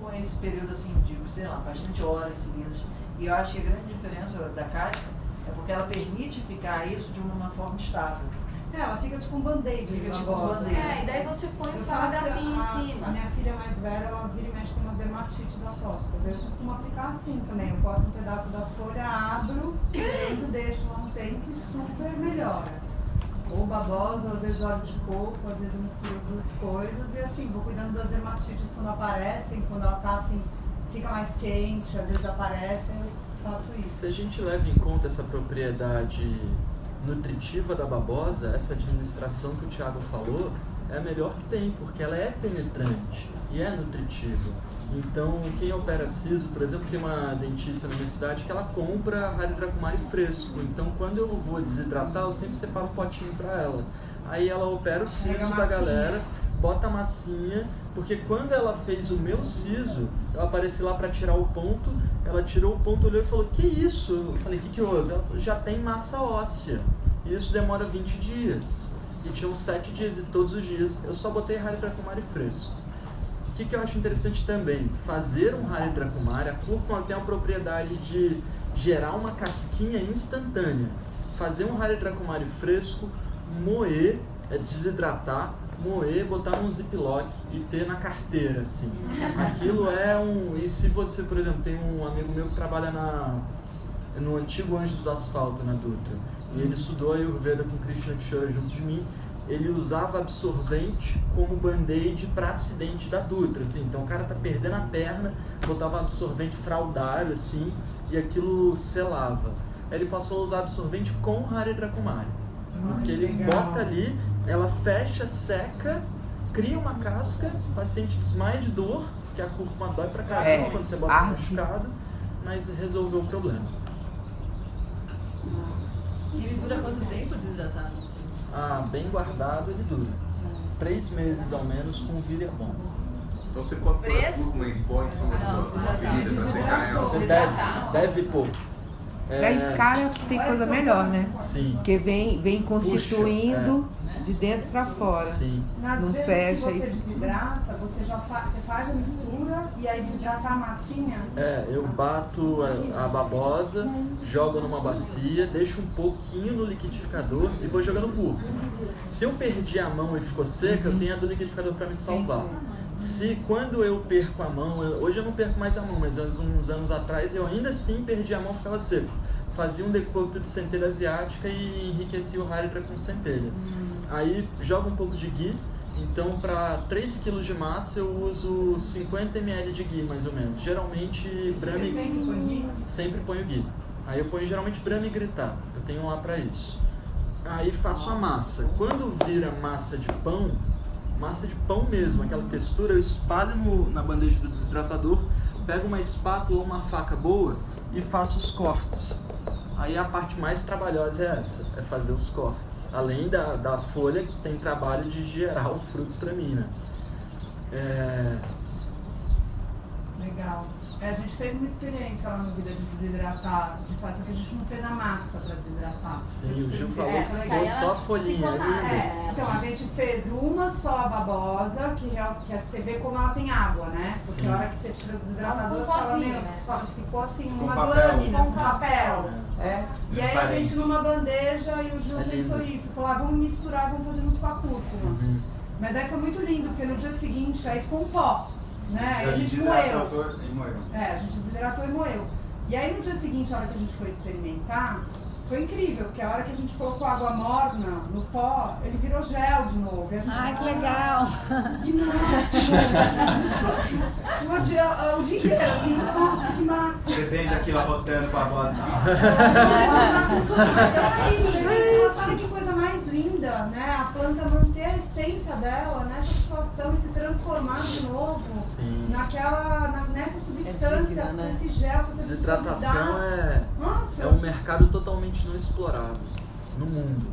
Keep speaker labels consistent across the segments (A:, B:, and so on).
A: com esse período assim de, sei lá, bastante horas seguidas. E eu acho que a grande diferença da casca é porque ela permite ficar isso de uma forma estável.
B: Ela fica tipo um band-aid.
A: Fica tipo um band-aid.
C: E daí você põe o esparadrapinho em cima.
B: A minha filha mais velha, ela vira e mexe com umas dermatites atópicas. Eu costumo aplicar assim também. Eu corto um pedaço da folha, abro, prendo, deixo lá um tempo e super melhora. Ou babosa, ou às vezes óleo de coco, às vezes eu misturo as duas coisas. E assim, vou cuidando das dermatites quando aparecem, quando ela tá assim, fica mais quente, às vezes aparece, eu faço isso.
D: Se a gente leva em conta essa propriedade nutritiva da babosa, essa administração que o Thiago falou, é a melhor que tem, porque ela é penetrante e é nutritiva. Então, quem opera siso, por exemplo, tem uma dentista na minha cidade que ela compra Hale Dracumari fresco. Então, quando eu vou desidratar, eu sempre separo um potinho para ela. Aí ela opera o siso da galera, bota a massinha, porque quando ela fez o meu siso, eu apareci lá para tirar o ponto, ela tirou o ponto, olhou e falou, que isso? Eu falei, o que houve? Ela falou, já tem massa óssea. E isso demora 20 dias. E tinham 7 dias, e todos os dias eu só botei Hale Dracumari fresco. O que eu acho interessante também, fazer um Hale Dracumari, a cúrcuma tem a propriedade de gerar uma casquinha instantânea. Fazer um Hale Dracumari fresco, moer, desidratar, moer, botar num ziplock e ter na carteira, assim. Aquilo é um... E se você, por exemplo, tem um amigo meu que trabalha no antigo Anjos do Asfalto, na Dutra, e ele estudou a Ayurveda com Krishna Kishore junto de mim, ele usava absorvente como band-aid para acidente da Dutra, assim. Então o cara tá perdendo a perna, botava absorvente fraudário, assim, e aquilo selava. Aí ele passou a usar absorvente com Hale Dracumari, porque ele bota ali, ela fecha, seca, cria uma casca, o paciente desmaia de dor, porque a cúrcuma dói pra caramba quando você bota machucado, mas resolveu o problema.
C: E ele dura quanto tempo desidratado?
D: Bem guardado ele dura. 3 meses ao menos com vira bom.
E: Então você pode pôr a cúrcuma em pó em cima da ferida para secar ela?
D: Você deve pôr.
F: Pra escara tem coisa melhor, né?
D: Sim.
F: Porque vem constituindo de dentro pra fora.
D: Sim.
F: Não
B: vezes
F: fecha
B: que você desidrata, você já você faz a mistura e aí desidrata a massinha?
D: Eu bato a babosa, jogo numa bacia, deixo um pouquinho no liquidificador e vou jogando púrpura. Se eu perdi a mão e ficou seca, eu tenho a do liquidificador para me salvar. Se quando eu perco a mão, hoje eu não perco mais a mão, mas uns anos atrás eu ainda assim perdi a mão e ficava seco. Fazia um decocto de centelha asiática e enriquecia o Hale com centelha. Aí jogo um pouco de ghee, então para 3 kg de massa eu uso 50 ml de ghee mais ou menos. Geralmente Brahmi...
B: Você sempre põe ghee?
D: Sempre ponho ghee. Aí eu ponho geralmente Brahmi Gritar, eu tenho lá para isso. Aí faço a massa. Quando vira massa de pão mesmo, aquela textura, eu espalho na bandeja do desidratador, pego uma espátula ou uma faca boa e faço os cortes. Aí a parte mais trabalhosa é essa, é fazer os cortes. Além da folha, que tem trabalho de gerar o fruto pra mim, né?
B: Legal. A gente fez uma experiência lá no Vida de Desidratar, só que a gente não fez a massa para desidratar.
D: Sim, o Gil falou que ficou só a folhinha ali.
B: Então a gente fez uma só a babosa, que você vê como ela tem água, né? Porque a hora que você tira o desidratador, ficou assim, umas lâminas, um papel. E aí a gente numa bandeja, e o Gil pensou isso, falou, vamos misturar, vamos fazer muito com a cúrcuma. Mas aí foi muito lindo, porque no dia seguinte aí ficou um pó. Né? Aí a gente moeu. A gente desidratou e moeu. E aí no dia seguinte, a hora que a gente foi experimentar, foi incrível, porque a hora que a gente colocou água morna no pó, ele virou gel de novo. E a gente
C: que legal!
B: Que massa! A gente ficou assim, o dia inteiro assim, nossa, que massa!
E: Você vem daquilo arrotando com a voz.
B: Era isso, sabe que coisa mais linda, né? A planta manter a essência dela nessa situação e se transformar de novo nessa substância, nesse gel que você
D: desidratação é um mercado totalmente não explorado no mundo.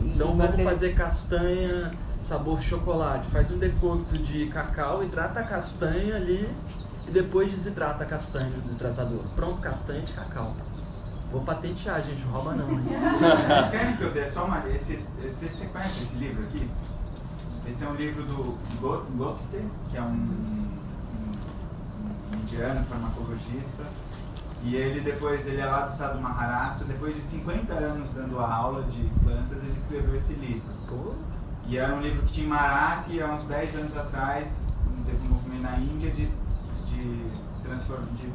D: Então vamos fazer castanha sabor chocolate, faz um decocto de cacau, hidrata a castanha ali e depois desidrata a castanha no desidratador. Pronto, castanha de cacau. Vou patentear, gente, rouba não.
E: Vocês querem que eu dê só uma... Vocês conhecem esse livro aqui? Esse é um livro do Goethe, que é um
G: indiano, farmacologista. E ele é lá do estado do Maharashtra, depois de 50 anos dando aula de plantas, ele escreveu esse livro. E era um livro que tinha em Marathi, há uns 10 anos atrás, teve um movimento na Índia de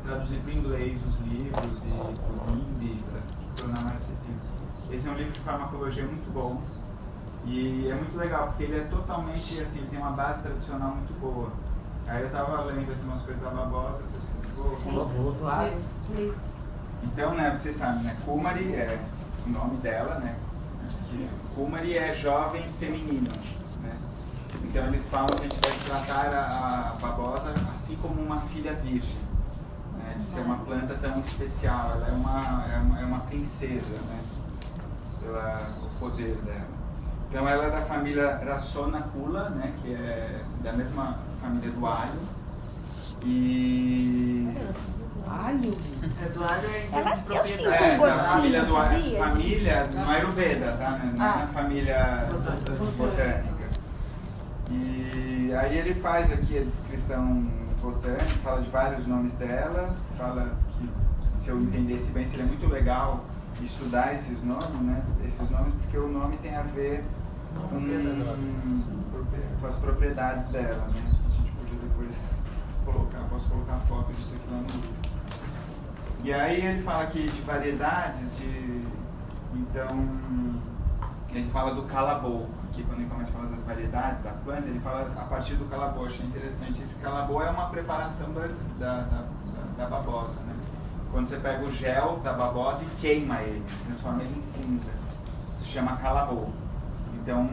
G: traduzir para o inglês os livros e para o hindi, para se tornar mais acessível. Esse é um livro de farmacologia muito bom e é muito legal, porque ele é totalmente assim, tem uma base tradicional muito boa. Aí eu estava lendo aqui umas coisas da babosa, por favor.
A: Claro.
G: Então, né, vocês sabem, né, Kumari é o nome dela, né? Kumari é jovem feminino, né? Então eles falam que a gente deve tratar a babosa assim como uma filha virgem, né? De ser uma planta tão especial. Ela é uma princesa, né? O poder dela. Então ela é da família Rasonakula, né? Que é da mesma família do alho. E
F: Alho?
A: Do alho é
F: Ela,
A: de
F: eu sinto
A: propriedade.
F: um gostinho, sabia?
G: Família no Ayurveda, tá? Não é na família botânica. E aí ele faz aqui a descrição botânica, fala de vários nomes dela, fala que, se eu entendesse bem, seria muito legal estudar esses nomes, né? Esses nomes, porque o nome tem a ver com as propriedades dela, né? A gente podia depois posso colocar a foto disso aqui lá no livro. E aí ele fala aqui de variedades, então ele fala do calabou, aqui quando ele começa a falar das variedades da planta, ele fala a partir do calabou. Achei interessante isso. O calabou é uma preparação da babosa, né? Quando você pega o gel da babosa e queima ele, transforma ele em cinza, isso se chama calabou. Então,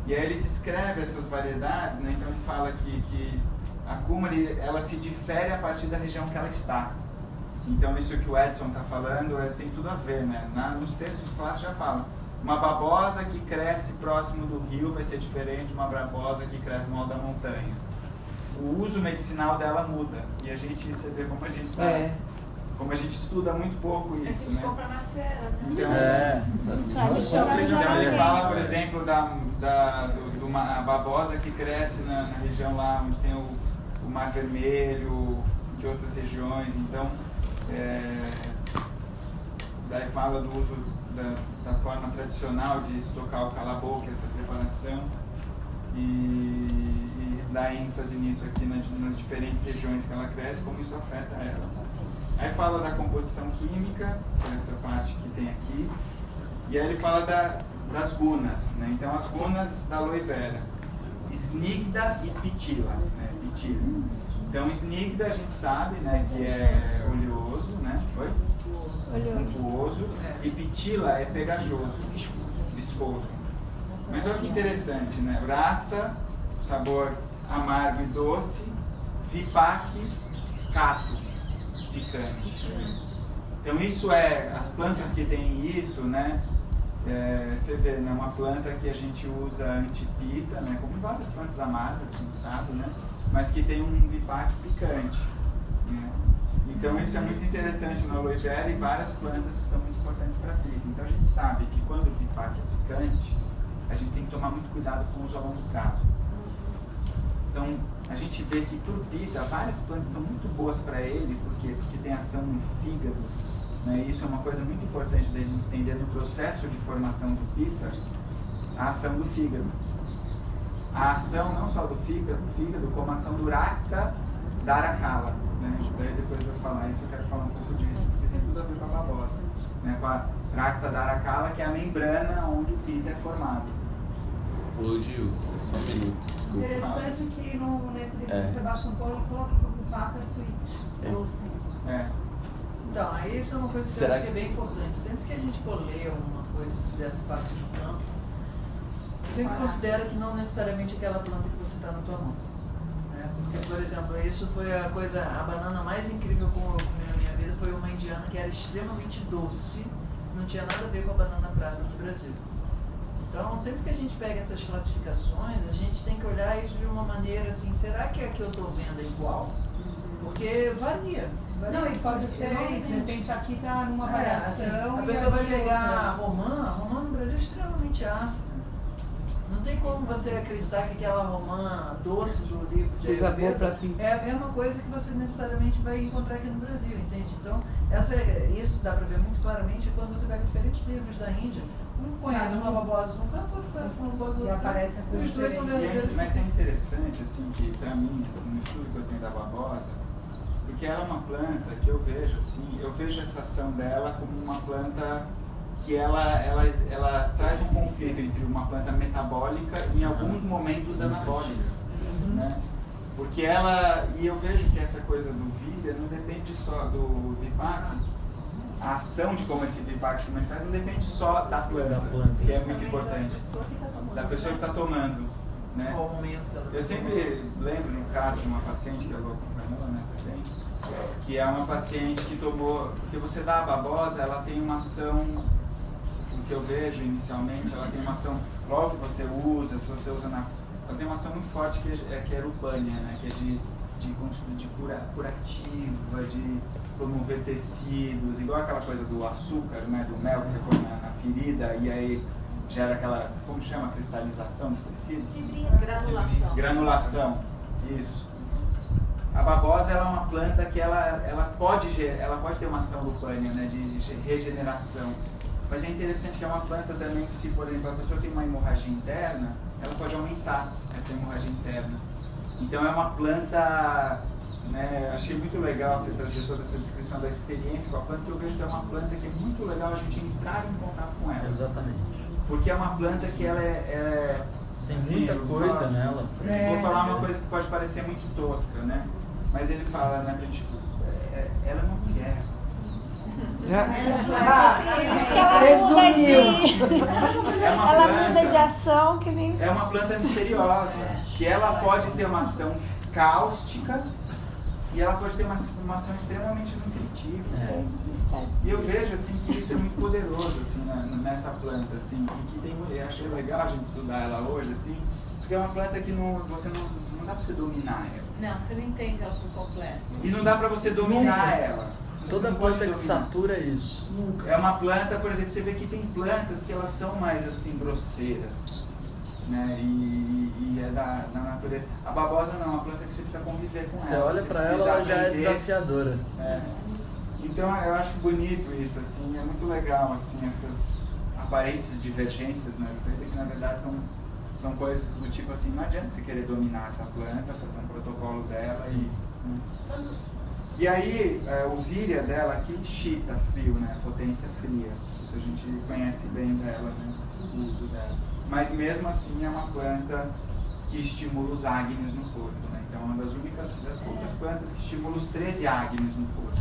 G: e aí ele descreve essas variedades, né? Então ele fala que a Kumari, ela se difere a partir da região que ela está. Então isso que o Edson está falando tem tudo a ver, né? Nos textos clássicos já falam. Uma babosa que cresce próximo do rio vai ser diferente de uma babosa que cresce no alto da montanha. O uso medicinal dela muda. E a gente, você vê como a gente está... Como a gente estuda muito pouco isso,
C: a gente compra na feira, né?
G: Então ele fala, por exemplo, de uma babosa que cresce na região lá onde tem o Mar Vermelho, de outras regiões. Então, daí fala do uso da forma tradicional de estocar o calabou, que é essa preparação, e dá ênfase nisso aqui nas diferentes regiões que ela cresce, como isso afeta ela. Aí fala da composição química, que é essa parte que tem aqui, e aí ele fala das gunas, né? Então as gunas da aloe vera, snigda e pitila, né? Pitila. Então snigda a gente sabe, né, que é oleoso, né? Oi? Oleoso. E pitila é pegajoso, viscoso. Mas olha que interessante, né? Rasa, sabor amargo e doce, vipak, cato, picante. Então isso as plantas que têm isso, né? Você vê, né, uma planta que a gente usa antipita, né, como várias plantas amargas, a gente sabe, né, mas que tem um vipak picante, né? Então isso é muito interessante na aloe vera e várias plantas que são muito importantes para a pita. Então a gente sabe que quando o vipak é picante, a gente tem que tomar muito cuidado com o uso a longo prazo. Então a gente vê que para o pita, várias plantas são muito boas para ele, porque tem ação no fígado, né? Isso é uma coisa muito importante da gente entender no processo de formação do pita, a ação do fígado. A ação não só do fígado, como a ação do Rakta Dharakala, né? Daí depois eu vou falar isso, eu quero falar um pouco disso, porque tem tudo a ver com a babosa, né? Com a Rakta Dharakala, que é a membrana onde o pita é formado.
H: Ô Gil, só um minuto, desculpa.
B: Interessante que nesse livro do Sebastião Paulo coloca que o vipak é sweet, doce.
A: Então, isso é uma coisa que eu acho que é bem importante. Sempre que a gente for ler alguma coisa dessas partes do campo, sempre considera que não necessariamente aquela planta que você está na tua mão. Né? Porque, por exemplo, isso foi a banana mais incrível que eu comi na minha vida, foi uma indiana que era extremamente doce, não tinha nada a ver com a banana prata do Brasil. Então, sempre que a gente pega essas classificações, a gente tem que olhar isso de uma maneira assim, será que a que eu estou vendo é igual? Porque varia.
B: Não, e pode ser isso, de repente aqui está numa variação.
A: Assim, a pessoa vai pegar a romã no Brasil é extremamente ácida. Não tem como você acreditar que aquela romã doce do livro de Ayurveda é a mesma coisa que você necessariamente vai encontrar aqui no Brasil, entende? Então, isso dá para ver muito claramente quando você pega diferentes livros da Índia. Um conhece uma babosa de um canto, outro conhece uma babosa do outro.
B: E aparece essas
A: Os dois são verdadeiros.
G: Mas é interessante, assim, que pra mim, assim, no estudo que eu tenho da babosa, porque ela é uma planta que eu vejo essa ação dela como uma planta que ela traz um conflito entre uma planta metabólica e em alguns momentos anabólica, né? Porque e eu vejo que essa coisa do Virya não depende só do Vipaka, a ação de como esse Vipaka se manifesta não depende só da planta, que é muito importante, da pessoa que está tomando, né? Eu sempre lembro no caso de uma paciente que eu vou acompanhando, né, também, que é uma paciente que tomou, porque você dá a babosa, ela tem uma ação, o que eu vejo inicialmente, ela tem uma ação, logo que você usa, se você usa ela tem uma ação muito forte que é Rupanya, né, que é de curativa, de promover tecidos, igual aquela coisa do açúcar, né, do mel que você põe na ferida e aí gera aquela, como chama, cristalização dos tecidos? Granulação, isso. A babosa ela é uma planta que ela pode ter uma ação Rupanya, né, de regeneração. Mas é interessante que é uma planta também que, se por exemplo a pessoa tem uma hemorragia interna, ela pode aumentar essa hemorragia interna. Então é uma planta, né, achei muito legal você trazer toda essa descrição da experiência com a planta, que eu vejo que é uma planta que é muito legal a gente entrar em contato com ela.
D: Exatamente.
G: Porque é uma planta que ela
D: tem
G: assim,
D: muita coisa nela.
G: Vou falar uma coisa que pode parecer muito tosca, né? Mas ele fala, né, que tipo, ela é uma mulher.
I: Isso que ela muda de... ela muda de ação que nem...
G: É uma planta misteriosa, que ela pode ter uma ação cáustica e ela pode ter uma ação extremamente nutritiva. E eu vejo assim que isso é muito poderoso assim, nessa planta, assim, e que eu achei legal a gente estudar ela hoje, assim, porque é uma planta que não dá pra você dominar ela.
C: Não, você não entende ela por completo.
G: E não dá pra você dominar ela.
D: Toda planta que satura é isso.
G: É uma planta, por exemplo, você vê que tem plantas que elas são mais assim, grosseiras, né? E é da natureza. A babosa não é uma planta que você precisa conviver com ela.
D: Você olha pra ela, ela já é desafiadora.
G: Então eu acho bonito isso, assim, é muito legal, assim, essas aparentes divergências, né? Que na verdade são coisas do tipo assim, não adianta você querer dominar essa planta, fazer um protocolo dela e aí, o Virya dela aqui, Shita, frio, né? Potência fria. Isso a gente conhece bem dela, né? O uso dela. Mas mesmo assim é uma planta que estimula os Agnis no corpo, né? Então é uma das poucas plantas que estimula os 13 Agnis no corpo.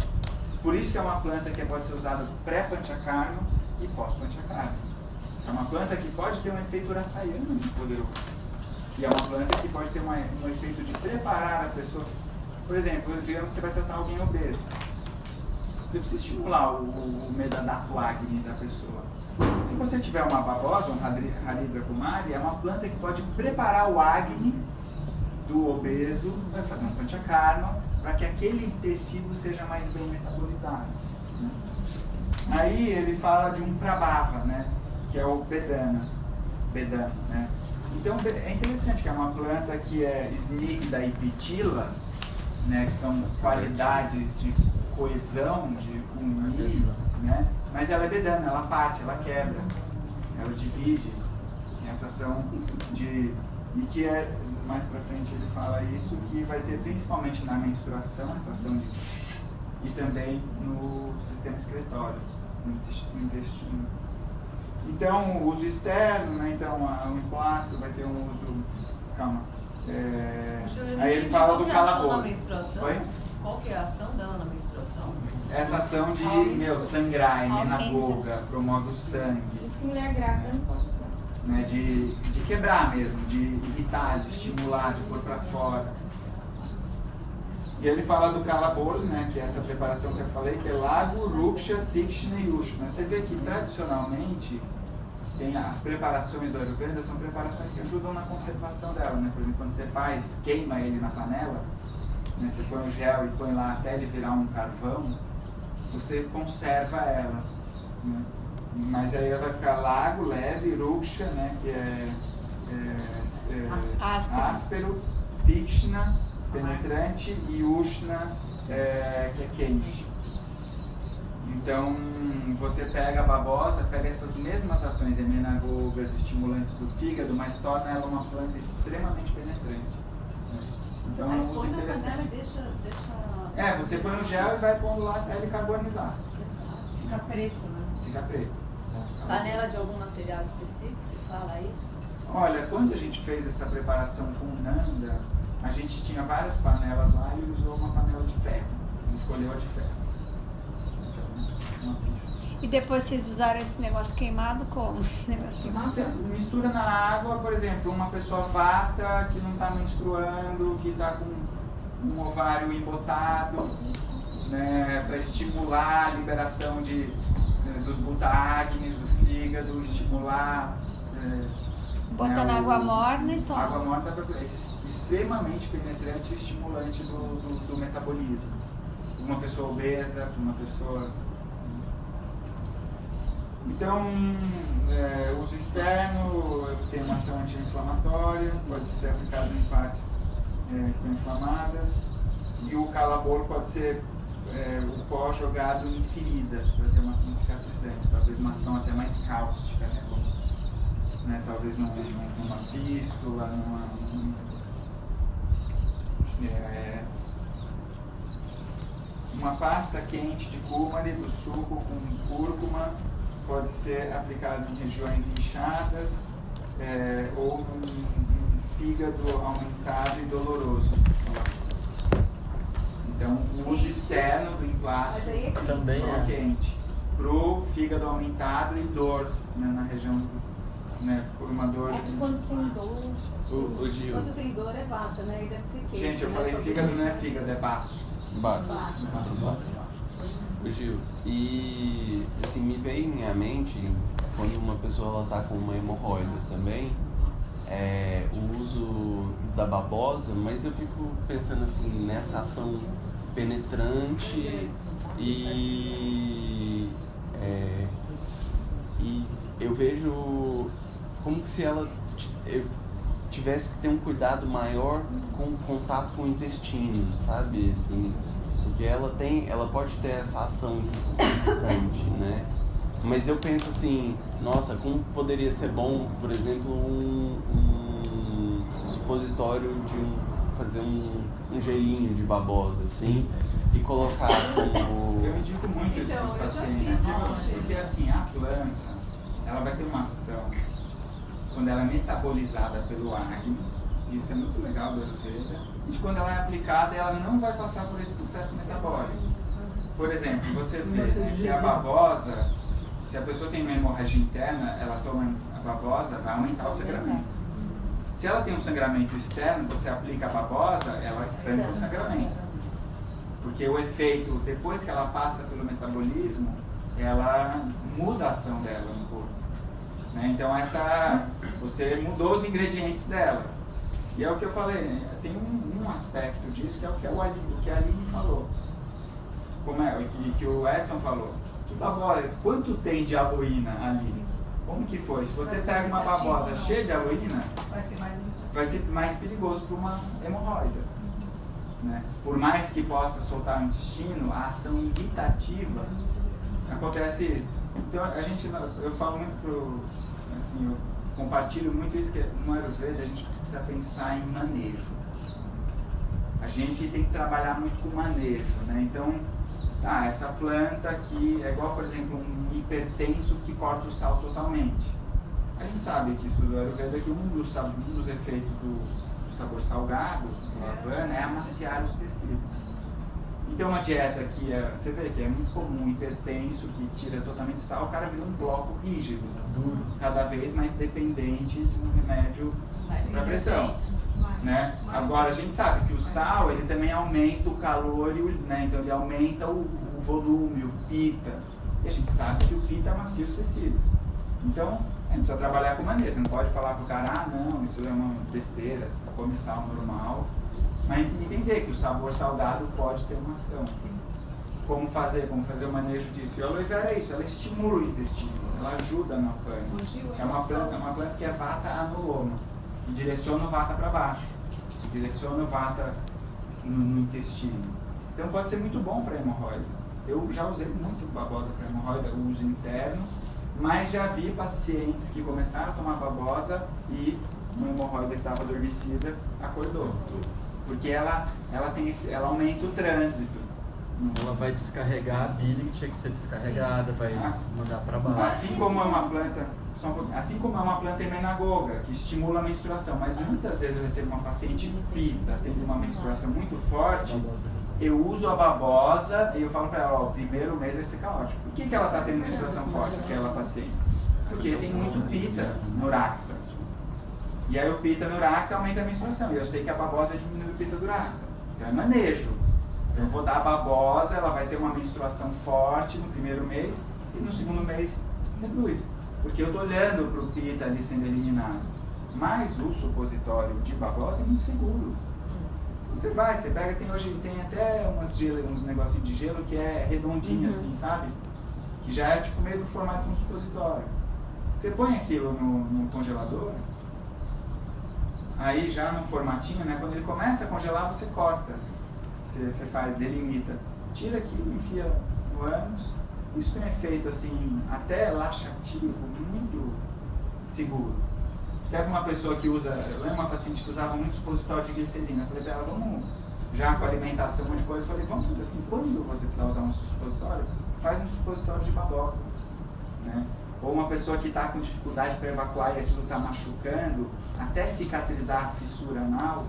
G: Por isso que é uma planta que pode ser usada pré-panchakarma e pós-panchakarma. É uma planta que pode ter um efeito rasayana muito poderoso. E é uma planta que pode ter um efeito de preparar a pessoa. Por exemplo, digamos que você vai tratar alguém obeso. Você precisa estimular o Medadato Agni da pessoa. Se você tiver uma babosa, um Haridra Kumari, é uma planta que pode preparar o Agni do obeso, vai fazer um Panchakarma, para que aquele tecido seja mais bem metabolizado. Né? Aí ele fala de um Prabhava, né? Que é o Bedana. Né? Então é interessante que é uma planta que é Snigdha e Pitila, né, que são qualidades de coesão, de unir, né? Mas ela é bedana, ela parte, ela quebra, ela divide, essa ação de... E que mais pra frente ele fala isso, que vai ter principalmente na menstruação, essa ação de... E também no sistema excretório, no intestino. Então, o uso externo, né? Então, o emplasto vai ter um uso... Calma. Aí ele fala do calabouço.
C: Qual que é a ação dela na menstruação?
G: Essa ação de sangrar, menagoga, promove o sangue.
I: Isso que mulher grávida não pode usar.
G: Né, de quebrar mesmo, de irritar, de estimular, de pôr pra fora. E ele fala do calabouço, né, que é essa preparação que eu falei, que é Lago, Ruksha, Tikshna e Ushna. Você vê que tradicionalmente tem as preparações do Ayurveda, são preparações que ajudam na conservação dela, né? Por exemplo, quando você queima ele na panela, né? Você põe o gel e põe lá até ele virar um carvão, você conserva ela, né? Mas aí ela vai ficar lago, leve, ruksha, né? Que é áspero, tikshna, penetrante, e ushna, que é quente. Então, você pega a babosa, pega essas mesmas ações emenagogas, estimulantes do fígado, mas torna ela uma planta extremamente penetrante. Então, é um uso interessante. Você põe no gel e vai pondo lá até ele carbonizar.
B: Fica preto, né?
G: Fica preto.
C: Panela de algum material específico? Fala aí.
G: Olha, quando a gente fez essa preparação com o Nanda, a gente tinha várias panelas lá e ele usou uma panela de ferro. Ele escolheu a de ferro. Uma pista.
I: E depois vocês usaram esse negócio queimado como? Esse negócio queimado?
G: Você mistura na água, por exemplo, uma pessoa vata que não está menstruando, que está com um ovário embotado, né, para estimular a liberação dos butagnes do fígado, estimular...
I: Bota na água morna e toma.
G: A água morna é extremamente penetrante e estimulante do metabolismo. Uma pessoa obesa, uma pessoa... Então, uso externo tem uma ação anti-inflamatória, pode ser aplicado em partes que estão inflamadas, e o calabolo pode ser o pó jogado em feridas, para ter uma ação cicatrizante, talvez uma ação até mais cáustica, né? Como, talvez numa fístula, uma pasta quente de cúmare do suco com cúrcuma pode ser aplicado em regiões inchadas ou num fígado aumentado e doloroso. Então, o uso externo do emplasto
D: também
G: quente para o fígado aumentado e dor, na região, por uma dor.
J: Quando tem dor.
H: Quando
J: tem dor é vata, né? E deve ser quente.
G: Gente, eu falei fígado, não é fígado, é baço.
H: Baço. Gil, e assim, me vem à mente, quando uma pessoa está com uma hemorroida também, o uso da babosa, mas eu fico pensando assim, nessa ação penetrante e eu vejo como se ela tivesse que ter um cuidado maior com o contato com o intestino, sabe? Assim, porque ela pode ter essa ação importante, né? Mas eu penso assim, nossa, como poderia ser bom, por exemplo, um supositório fazer um gelinho de babosa, assim, e colocar como...
G: Eu indico muito isso para os pacientes, porque assim, a planta, ela vai ter uma ação, quando ela é metabolizada pelo acne, isso é muito legal do Ayurveda, e quando ela é aplicada, ela não vai passar por esse processo metabólico. Por exemplo, você vê que a babosa, se a pessoa tem uma hemorragia interna, ela toma a babosa, vai aumentar o sangramento. Se ela tem um sangramento externo, você aplica a babosa, ela estanca o sangramento. Porque o efeito, depois que ela passa pelo metabolismo, ela muda a ação dela no corpo. Então você mudou os ingredientes dela. E é o que eu falei, tem um aspecto disso que é o que a Aline falou. Que o Edson falou. Que babosa, quanto tem de aloína, Aline? Como que foi? Se você pega uma babosa cheia de aloína, vai ser mais perigoso para uma hemorroida. Por mais que possa soltar o intestino, a ação irritativa acontece. Então, eu falo muito eu compartilho muito isso, que no Ayurveda a gente precisa pensar em manejo. A gente tem que trabalhar muito com manejo, Então, essa planta aqui é igual, por exemplo, um hipertenso que corta o sal totalmente. A gente sabe que isso do Ayurveda, que um dos efeitos do sabor salgado, do lavana, é amaciar os tecidos. Então, uma dieta que você vê que é muito comum, hipertenso, que tira totalmente sal, o cara vira um bloco rígido, duro, cada vez mais dependente de um remédio para pressão. Agora, a gente sabe que o sal, ele também aumenta o calor, então ele aumenta o volume, o pita. E a gente sabe que o pita amacia os tecidos. Então, a gente precisa trabalhar com manejo. Você não pode falar para o cara, não, isso é uma besteira, você come sal normal. Mas entender que o sabor salgado pode ter uma ação. Como fazer o manejo disso? E a aloe vera é isso, ela estimula o intestino, ela ajuda no pânico. É uma planta que é vata anuloma. que direciona o vata para baixo, que direciona o vata no intestino. Então pode ser muito bom para hemorroida. Eu já usei muito babosa para hemorroida, o uso interno, mas já vi pacientes que começaram a tomar babosa e uma hemorroida que estava adormecida acordou. Porque ela aumenta o trânsito.
D: Ela vai descarregar a bile que tinha que ser descarregada, vai mandar para baixo.
G: Assim como é uma planta emenagoga, que estimula a menstruação, mas muitas vezes eu recebo uma paciente pita, tendo uma menstruação muito forte, eu uso a babosa e eu falo para ela, ó, o primeiro mês vai ser caótico. Por que ela está tendo menstruação forte, aquela paciente? Porque tem muito pita no racta. E aí o pita no racta aumenta a menstruação, e eu sei que a babosa diminui o pita do racta. Então é manejo. Eu vou dar a babosa, ela vai ter uma menstruação forte no primeiro mês e no segundo mês reduz. Porque eu estou olhando para o pita ali sendo eliminado. Mas o supositório de babosa é muito seguro. Você pega, hoje tem até uns negocinhos de gelo que é redondinho assim, sabe? Que já é tipo meio do formato de um supositório. Você põe aquilo no congelador, aí já no formatinho, né? Quando ele começa a congelar, você corta. Você delimita. Tira aquilo, enfia no ânus. Isso tem um efeito assim, até laxativo, muito seguro. Pega uma pessoa que usa, eu lembro uma paciente que usava muito supositório de glicerina. Eu falei para ela, vamos, já com alimentação, um monte de coisa, eu falei, vamos fazer assim, quando você precisar usar um supositório, faz um supositório de babosa. Né? Ou uma pessoa que está com dificuldade para evacuar e aquilo está machucando, até cicatrizar a fissura anal,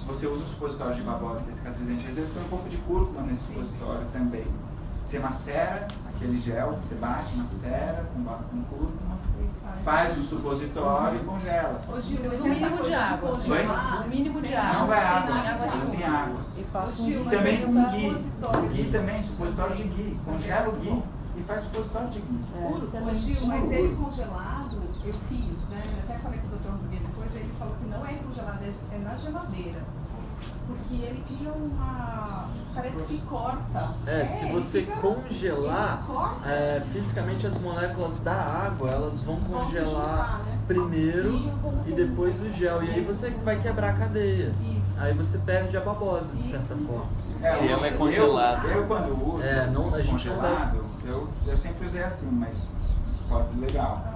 G: você usa um supositório de babosa que é cicatrizante. Às vezes põe um pouco de cúrcuma nesse supositório também. Você macera aquele gel, você bate, macera com cúrcuma, faz o supositório e congela.
C: Hoje o mínimo de água. O mínimo de água.
G: Não vai água, sem água. E também com ghee. Ghee também, supositório de ghee. Congela o ghee e faz supositório de ghee.
B: Ô Gil, mas ele congelado, eu fiz, né? Eu até falei com o doutor Rubinho depois, ele falou que não é congelado, é na geladeira. Porque ele cria parece que corta.
D: Se você congelar, fisicamente as moléculas da água, elas vão congelar primeiro e depois o gel. E aí você vai quebrar a cadeia. Aí você perde a babosa, de certa forma.
H: Se ela é congelada.
G: Eu quando uso
D: a gente
G: congelado, eu sempre usei assim, mas pode legal.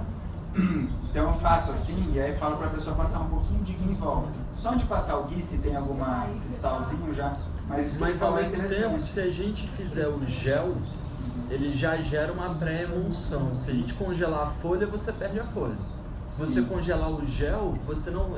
G: Então eu faço assim e aí falo para a pessoa passar um pouquinho de ghee em volta. Só de passar o ghee, se tem alguma cristalzinho já. Mas
D: ao mesmo tempo, se a gente fizer o gel, ele já gera uma pré-emulsão. Se a gente congelar a folha, você perde a folha. Se você congelar o gel, você não.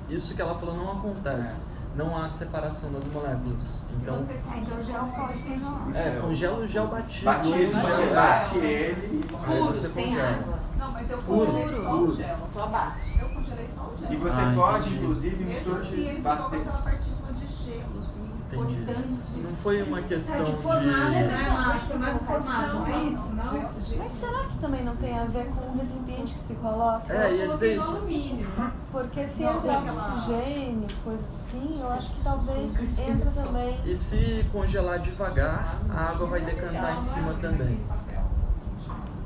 D: Isso que ela falou não acontece. Não há separação das moléculas. Então
I: o gel pode congelar.
D: Congela o gel batido.
G: Você bate ele e
D: você congela.
B: Não, mas eu congelei só o gel.
C: Só bate.
B: Eu congelei só o gel.
G: E você pode, inclusive, misturar
B: de ele ficou com aquela partícula de gelo, assim, importante.
D: Não foi uma questão de...
B: formato, né? Acho que é mais o formato, não é isso? Não?
I: Mas será que também não tem a ver com o recipiente que se coloca?
D: Ia dizer isso.
B: Alumínio.
I: Porque se entra oxigênio, coisa assim, eu acho que talvez entra também.
D: E se congelar devagar, a água vai decantar em cima também.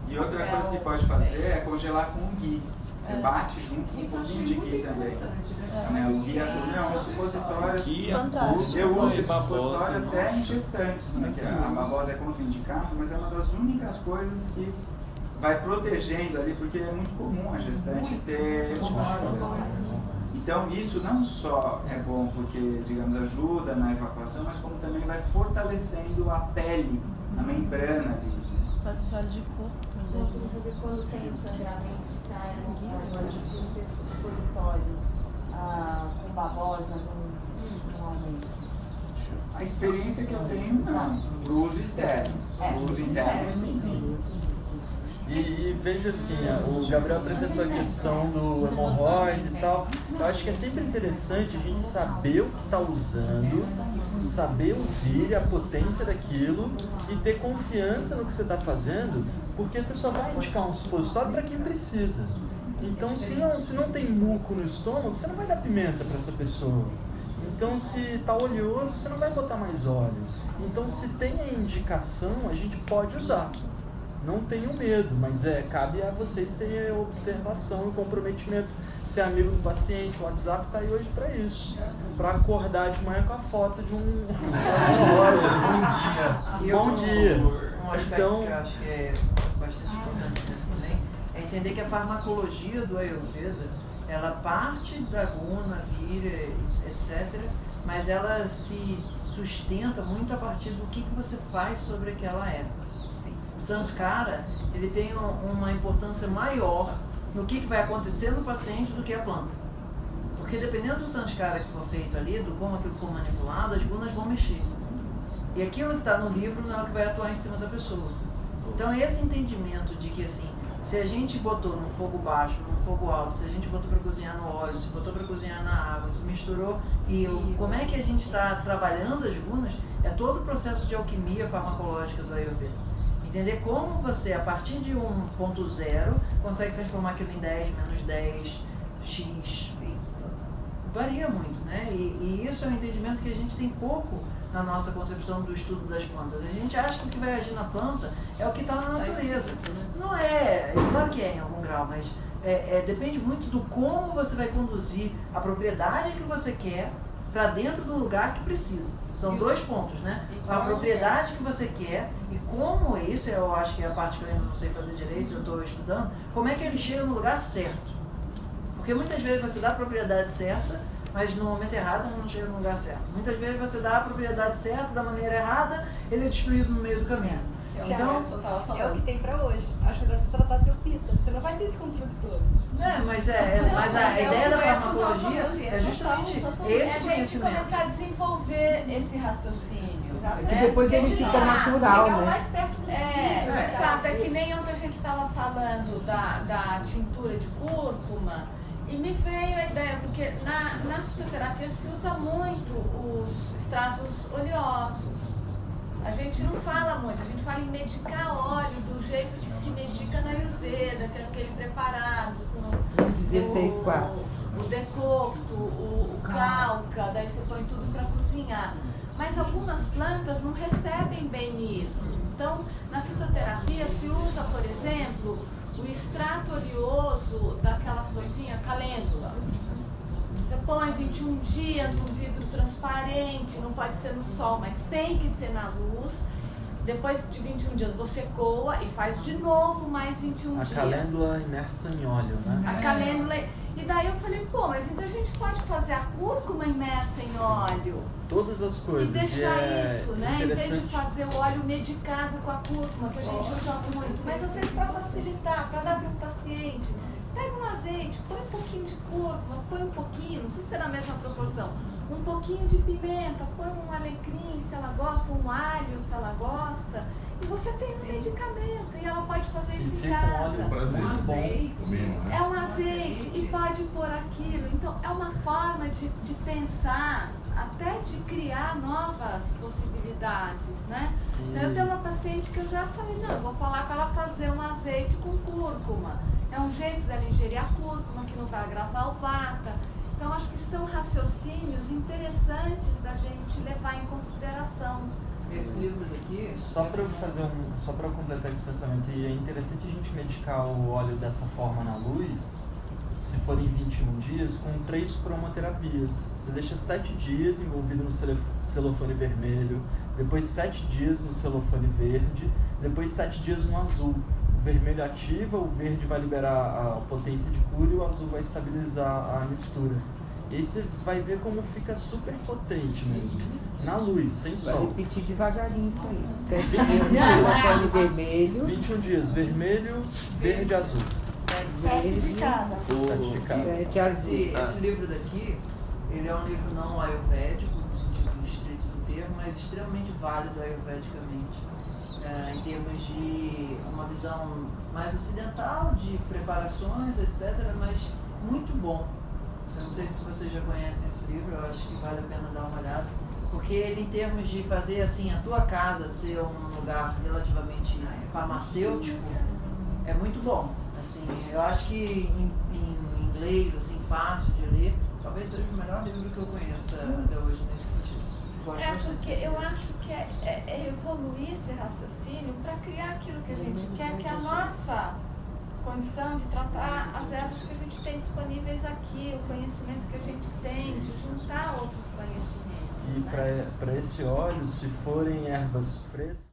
G: E outra coisa que pode fazer é congelar com o ghee. Você bate junto com um pouquinho de ghee também. O ghee é um supositório. Eu uso esse supositório até em gestantes, né? Que a babosa é contraindicada, mas é uma das únicas coisas que vai protegendo ali, porque é muito comum a gestante ter machucação. Então isso não só é bom porque, digamos, ajuda na evacuação, mas como também vai fortalecendo a pele, a membrana ali.
I: Pode ser óleo de coco também.
C: Quando tem o sangramento, sai se usa esse supositório com babosa no aumento.
G: A experiência que eu tenho, não. Pro uso externo. Pro uso interno, sim.
D: E veja assim, o Gabriel apresentou a questão do hemorroide e tal. Eu acho que é sempre interessante a gente saber o que está usando, saber ouvir a potência daquilo e ter confiança no que você está fazendo, porque você só vai indicar um supositório para quem precisa. Então, se não tem muco no estômago, você não vai dar pimenta para essa pessoa. Então, se está oleoso, você não vai botar mais óleo. Então, se tem a indicação, a gente pode usar. não tenham medo, mas cabe a vocês terem observação e comprometimento. Ser amigo do paciente, o WhatsApp está aí hoje para isso. Para acordar de manhã com a foto de um... Bom dia.
A: Um aspecto que eu acho que é bastante importante nisso também é entender que a farmacologia do Ayurveda, ela parte da guna, vira, etc., mas ela se sustenta muito a partir do que você faz sobre aquela época. O Sanskara, ele tem uma importância maior no que vai acontecer no paciente do que a planta. Porque dependendo do Sanskara que for feito ali, do como aquilo for manipulado, as gunas vão mexer. E aquilo que está no livro não é o que vai atuar em cima da pessoa. Então esse entendimento de que assim, se a gente botou num fogo baixo, num fogo alto, se a gente botou para cozinhar no óleo, se botou para cozinhar na água, se misturou, como é que a gente está trabalhando as gunas, é todo o processo de alquimia farmacológica do Ayurveda. Entender como você, a partir de 1.0, consegue transformar aquilo em 10, menos 10, X. Varia muito, né? E isso é um entendimento que a gente tem pouco na nossa concepção do estudo das plantas. A gente acha que o que vai agir na planta é o que está na natureza. Não é, claro que é em algum grau, mas depende muito do como você vai conduzir a propriedade que você quer para dentro do lugar que precisa. São dois pontos, né? A propriedade que você quer e como isso, eu acho que é a parte que eu ainda não sei fazer direito, eu estou estudando, como é que ele chega no lugar certo. Porque muitas vezes você dá a propriedade certa, mas no momento errado não chega no lugar certo. Muitas vezes você dá a propriedade certa da maneira errada, ele é destruído no meio do caminho.
J: Então, é o que tem pra hoje. Acho melhor você tratar seu pita. Você não vai ter esse controle todo.
A: Mas a ideia da farmacologia é justamente esse conhecimento.
C: A gente começar a desenvolver esse raciocínio.
F: Que depois ele fica natural,
C: chegar
F: né?
C: o mais perto possível. De fato, é que nem ontem a gente estava falando da tintura de cúrcuma. E me veio a ideia, porque na fitoterapia se usa muito os extratos oleosos. A gente não fala muito, a gente fala em medicar óleo do jeito que se medica na Ayurveda, que é aquele preparado com
F: 16 quartos.
C: O decocto, o calca, daí você põe tudo para cozinhar. Mas algumas plantas não recebem bem isso. Então, na fitoterapia se usa, por exemplo, o extrato oleoso daquela florzinha, calêndula. Você põe 21 dias num vidro transparente, não pode ser no sol, mas tem que ser na luz. Depois de 21 dias você coa e faz de novo mais 21 dias.
D: A calêndula imersa em óleo, né?
C: A calêndula. E daí eu falei, mas então a gente pode fazer a cúrcuma imersa em óleo.
D: Todas as coisas.
C: E deixar isso, né? Em vez de fazer o óleo medicado com a cúrcuma, que a gente usa muito. Mas às vezes para facilitar, para dar para o paciente. Pega um azeite, põe um pouquinho de cúrcuma, põe um pouquinho, não precisa ser na mesma proporção. Um pouquinho de pimenta, põe um alecrim se ela gosta, um alho se ela gosta. E você tem um medicamento e ela pode fazer isso em casa.
E: Um azeite.
C: É um azeite e pode pôr aquilo. Então é uma forma de pensar, até de criar novas possibilidades, né? Então, eu tenho uma paciente que eu já falei, não, vou falar para ela fazer um azeite com cúrcuma. É um jeito dela ingerir a cúrcuma que não vai agravar o vata. Então, acho que são raciocínios interessantes da gente levar em consideração.
A: Esse livro daqui...
D: Só para eu completar esse pensamento, e é interessante a gente medicar o óleo dessa forma na luz, se forem 21 dias, com 3 cromoterapias. Você deixa 7 dias envolvido no celofane vermelho, depois 7 dias no celofane verde, depois 7 dias no azul. O vermelho ativa, o verde vai liberar a potência de cura e o azul vai estabilizar a mistura. E aí você vai ver como fica super potente mesmo. Na luz, sem sol.
F: Vai repetir devagarinho isso aí. 7 dias no celofane vermelho.
D: 21 dias, vermelho, verde, azul.
I: 7 de cada.
D: 7 de cada.
A: Esse livro daqui, ele é um livro não ayurvédico, no sentido estrito do termo, mas extremamente válido ayurvedicamente. Em termos de uma visão mais ocidental, de preparações, etc., mas muito bom. Eu não sei se vocês já conhecem esse livro, eu acho que vale a pena dar uma olhada, porque ele, em termos de fazer assim a tua casa ser um lugar relativamente farmacêutico, é muito bom. Assim, eu acho que em inglês, assim, fácil de ler, talvez seja o melhor livro que eu conheço até hoje nesse sentido.
C: porque eu acho que é evoluir esse raciocínio para criar aquilo que a gente quer, que é a nossa condição de tratar as ervas que a gente tem disponíveis aqui, o conhecimento que a gente tem, de juntar outros conhecimentos.
D: E para esse óleo, se forem ervas frescas,